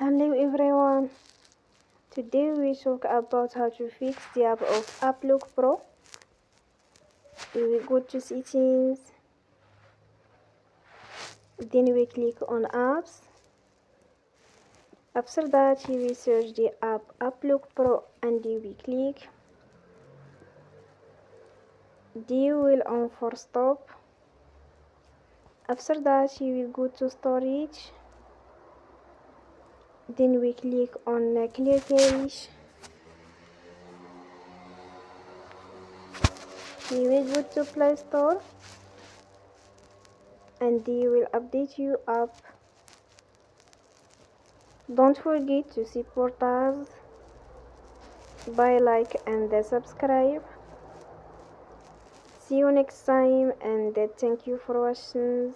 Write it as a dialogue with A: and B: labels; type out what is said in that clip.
A: Hello everyone, today we talk about how to fix the app of Applock Pro. We will go to settings, then we click on apps. After that you will search the app Applock Pro and you will click. You will on for stop. After that you will go to storage, then we click on clear cache. You will go to Play Store and they will update you app. Don't forget to support us by like and subscribe. See you next time and thank you for watching.